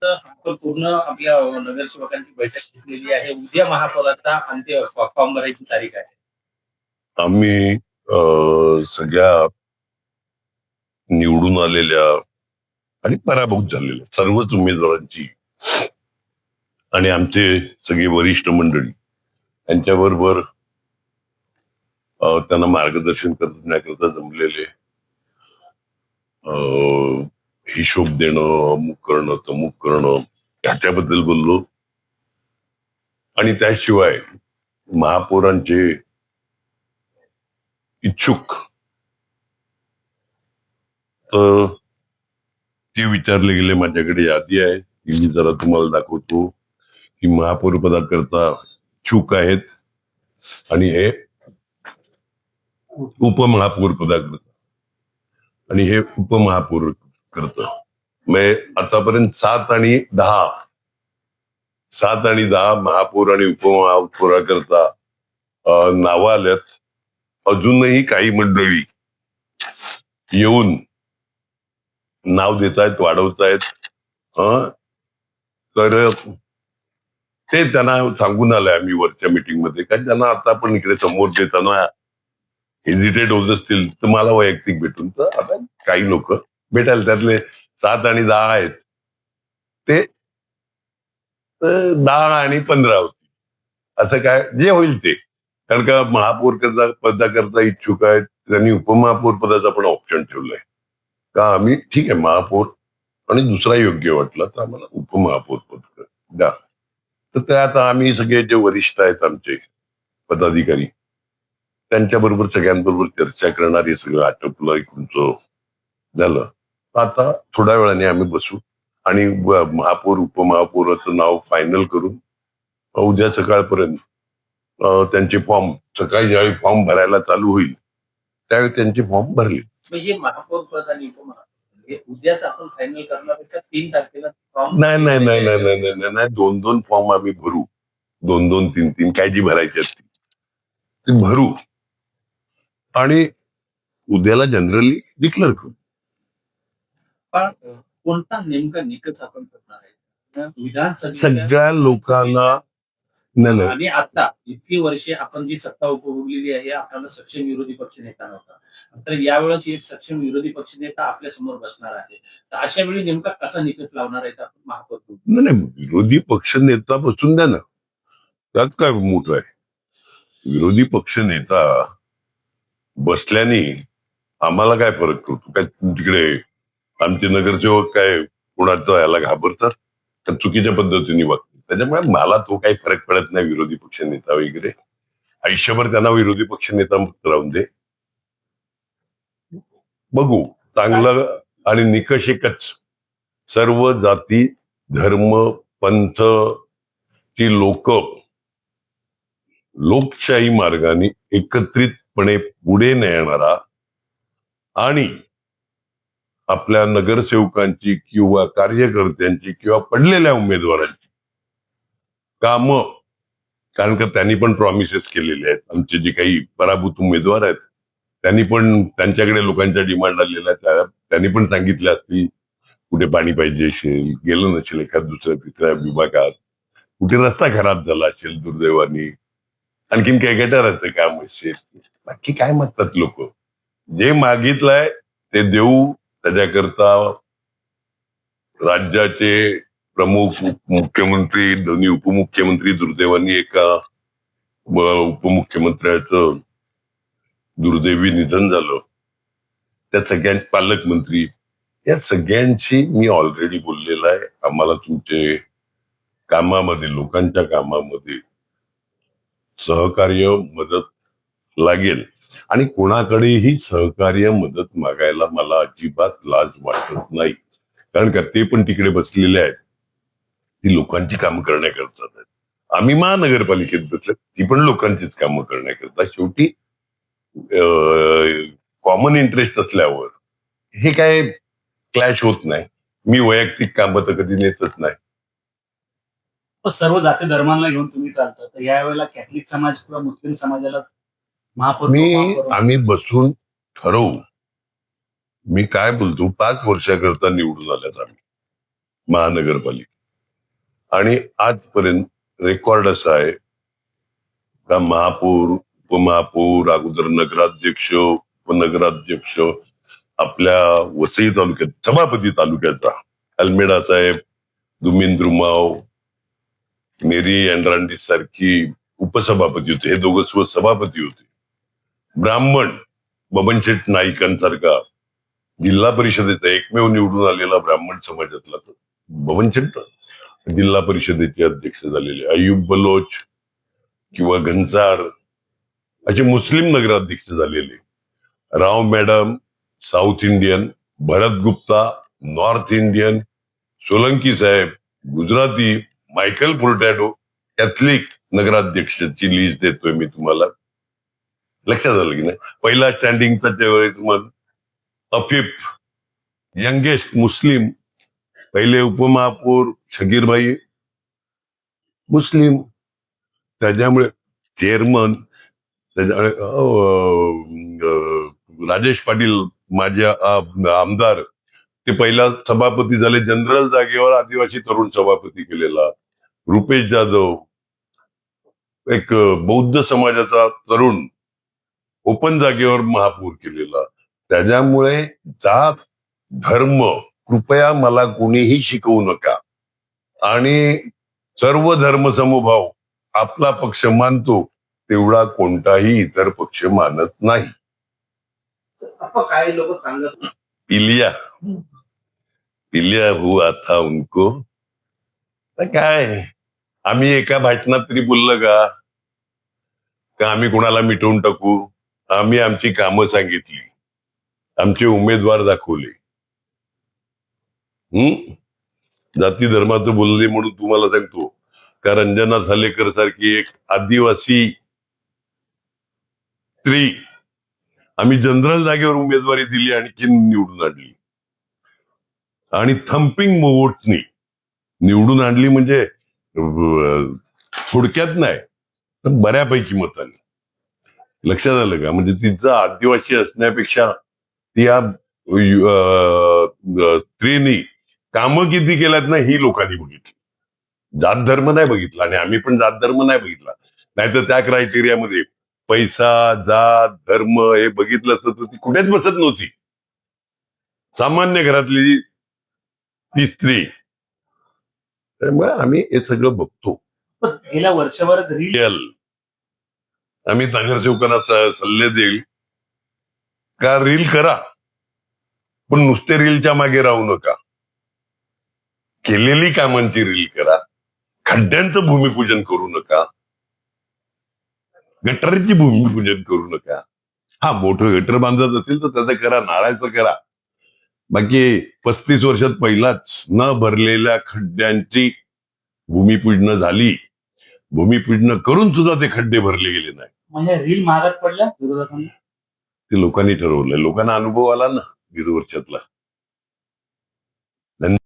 तर आपण पूर्ण आपल्या नगरसेवकांची बैठक घेतलेली आहे. उद्या महापौराचा अंत्य फॉर्म भरायची तारीख आहे. आम्ही सगळ्या निवडून आलेल्या आणि पराभूत झालेल्या सर्वच उमेदवारांची आणि आमचे सगळे वरिष्ठ मंडळी यांच्याबरोबर त्यांना मार्गदर्शन करण्याकरता जमलेले हिशोब देणं, अमुक करणं, तमुक करणं ह्याच्याबद्दल बोललो. आणि त्याशिवाय महापौरांचे इच्छुक तर ते विचारले गेले. माझ्याकडे यादी आहे ती मी जरा तुम्हाला दाखवतो की महापौर पदाकरता इच्छुक आहेत आणि हे उपमहापौर पदाकरता आणि हे उपमहापौर करत. आतापर्यंत 7 आणि 10 महापौर आणि उपमहापौराकरता नावं आल्यात. अजूनही काही मंडळी येऊन नाव देतायत, वाढवतायत. तर ते त्यांना सांगून आलंय आम्ही वरच्या मीटिंग मध्ये, कारण त्यांना आता आपण इकडे समोर देताना हेजिटेट होत असतील तर मला वैयक्तिक भेटून. तर आता काही लोक भेटायला त्यातले 7 आणि 10 आहेत ते 10 आणि 15 होतील, असं काय जे होईल ते. कारण का महापौर पदाकरता इच्छुक आहेत, त्यांनी उपमहापौर पदाचा पण ऑप्शन ठेवलाय का आम्ही ठीक आहे महापौर आणि दुसरा योग्य वाटला तर आम्हाला उपमहापौर पद द्या. तर ते आता आम्ही सगळे जे वरिष्ठ आहेत आमचे पदाधिकारी त्यांच्याबरोबर सगळ्यांबरोबर चर्चा करणार. हे सगळं आटोपलं तुमचं झालं. आता थोड्या वेळाने आम्ही बसू आणि महापौर उपमहापौराचं नाव फायनल करून उद्या सकाळपर्यंत त्यांचे फॉर्म, सकाळी ज्यावेळी फॉर्म भरायला चालू होईल त्यावेळी त्यांचे फॉर्म भरले. म्हणजे महापौर पद आणि उपमहापौर उद्याच आपण फायनल करण्यापेक्षा 3 तारखेला नाही 2-2 फॉर्म आम्ही भरू. 2-2, 3-3 काय जी भरायची असतील ते भरू आणि उद्याला जनरली डिक्लेअर करू. पण कोणता नेमका निकष आपण करणार आहे विधानसभा सगळ्या लोकांना. आणि आता इतकी वर्षे आपण जी सत्ता उपभोगलेली आहे, आपल्याला सक्षम विरोधी पक्ष नेता नव्हता, तर यावेळेस एक सक्षम विरोधी पक्ष नेता आपल्या समोर बसणार आहे. तर अशा वेळी नेमका कसा निकष लावणार आहे आपण महापौर? नाही विरोधी पक्ष नेता बसून द्या ना, त्यात काय मोठं आहे. विरोधी पक्ष नेता बसल्याने आम्हाला काय फरक पडतो? काय तिकडे आमचे नगरसेवक काय कोणाचा याला घाबरतात तर चुकीच्या पद्धतीने वागतात. त्याच्यामुळे मला तो काही फरक पडत नाही विरोधी पक्ष नेता वगैरे. आयुष्यभर त्यांना विरोधी पक्ष नेता मुक्त राहून दे, बघू चांगलं. आणि निकष एकच, सर्व जाती धर्म पंथ ची लोक लोकशाही मार्गाने एकत्रितपणे पुढे नेणारा आणि आपल्या नगरसेवकांची किंवा कार्यकर्त्यांची किंवा पडलेल्या उमेदवारांची कामं, कारण का त्यांनी पण प्रॉमिसेस केलेले आहेत. आमचे जे काही पराभूत उमेदवार आहेत त्यांनी पण त्यांच्याकडे लोकांच्या डिमांड आलेल्या आहेत. त्यांनी पण सांगितलं असतील कुठे पाणी पाहिजे असेल, गेलं नसेल एखाद दुसऱ्या तिसऱ्या विभागात, कुठे रस्ता खराब झाला असेल दुर्दैवानी, आणखीन काही गटाराचं काम असेल, बाकी काय म्हणतात लोक. जे मागितलंय ते देऊ. त्याच्याकरता राज्याचे प्रमुख मुख्यमंत्री, दोन्ही उपमुख्यमंत्री, दुर्दैवानी एका उपमुख्यमंत्र्याचं दुर्दैवी निधन झालं, त्या सगळ्यांचे पालकमंत्री, या सगळ्यांशी मी ऑलरेडी बोललेला आहे. आम्हाला तुमचे कामामध्ये, लोकांच्या कामामध्ये सहकार्य मदत लागेल आणि कोणाकडेही सहकार्य मदत मागायला मला अजिबात लाज वाटत नाही. कारण का ते पण तिकडे बसलेले आहेत, ती लोकांची कामं करण्याकरता आहेत. आम्ही महानगरपालिकेत बसले, ती पण लोकांचीच कामं करण्याकरता. शेवटी कॉमन इंटरेस्ट असल्यावर हे काय क्लॅश होत नाही. मी वैयक्तिक कामं तर कधी नेतच नाही. सर्व जाती धर्मांना घेऊन तुम्ही चालता, तर यावेळेला कॅथलिक समाज किंवा मुस्लिम समाजाला महापौर आम्ही बसून ठरवू. मी काय बोलतो, 5 वर्षाकरता निवडून आल्यात आम्ही. महानगरपालिका. आणि आजपर्यंत रेकॉर्ड असा आहे का महापौर, उपमहापौर, अगोदर नगराध्यक्ष, उपनगराध्यक्ष, आपल्या वसई तालुक्यात सभापती तालुक्याचा अल्मेडा साहेब, दुमिंद्र माव, मेरी अँड्रांडी सारखी उपसभापती होते, हे दोघं सभापती होते. ब्राह्मण बबनशेठ नाईकांसारखा जिल्हा परिषदेचा एकमेव निवडून आलेला ब्राह्मण समाजातला तो बबनशेठ जिल्हा परिषदेचे अध्यक्ष झालेले. अय्यूब बलोच किंवा घनसार असे मुस्लिम नगराध्यक्ष झालेले. राव मॅडम साऊथ इंडियन, भरत गुप्ता नॉर्थ इंडियन, सोलंकी साहेब गुजराती, मायकल फुर्टॅडो कॅथलिक नगराध्यक्षाची लिस्ट देतोय मी तुम्हाला. लक्षात आलं की नाही? पहिला स्टँडिंगचा त्यावेळेस मग अफिफ यंगेस्ट मुस्लिम, पहिले उपमहापौर शकीरभाई मुस्लिम, त्याच्यामुळे चेअरमन राजेश पाटील माझे आमदार, ते पहिला सभापती झाले. जनरल जागेवर आदिवासी तरुण सभापती केलेला. रुपेश जाधव एक बौद्ध समाजाचा तरुण ओपन जागेवर महापौर केलेला. त्याच्यामुळे जात धर्म कृपया मला कोणीही शिकवू नका. आणि सर्व धर्म समभाव आपला पक्ष मानतो तेवढा कोणताही इतर पक्ष मानत नाही. आपण काही लोक सांगत पिलिया पिलिया हुआ था उनको. तर काय आम्ही एका भाषणात तरी बोललं का आम्ही कोणाला मिटवून टाकू? आम्ही आमची कामं सांगितली, आमचे उमेदवार दाखवले. जाती धर्माचं बोलले म्हणून तुम्हाला सांगतो का रंजना सालेकर सारखी एक आदिवासी स्त्री आम्ही जनरल जागेवर उमेदवारी दिली आणि निवडून आणली. आणि थम्पिंग वोटनी निवडून आणली, म्हणजे थोडक्यात नाही तर बऱ्यापैकी मतांनी. लक्षात आलं का? म्हणजे तिचं आदिवासी असण्यापेक्षा ती या स्त्रीनी कामं किती केल्यात ना ही लोकांनी बघितली. जात धर्म नाही बघितला, आणि आम्ही पण जात धर्म नाही बघितला. नाहीतर त्या क्रायटेरियामध्ये पैसा, जात, धर्म हे बघितलं असतं तर ती कुठेच बसत नव्हती. सामान्य घरातली ती स्त्री. त्यामुळे आम्ही हे सगळं बघतो. गेल्या वर्षभरात रील आम्ही नगरसेवकांना सल्ले देईल का रील करा, पण नुसते रीलच्या मागे राहू नका. केलेली कामांची रील करा, खड्ड्यांचं भूमिपूजन करू नका, गटारीची भूमिपूजन करू नका. हा, मोठं गटर बांधत असेल तर त्याचं करा, नाळाचं करा. बाकी 35 वर्षात पहिलाच न भरलेल्या खड्ड्यांची भूमिपूजन झाली. भूमिपूजन करून सुद्धा ते खड्डे भरले गेले नाही. म्हणजे रील महागात पडल्या विरोधकांना. ते लोकांनी ठरवलं. लोकांना अनुभव आला ना 20 वर्षातला.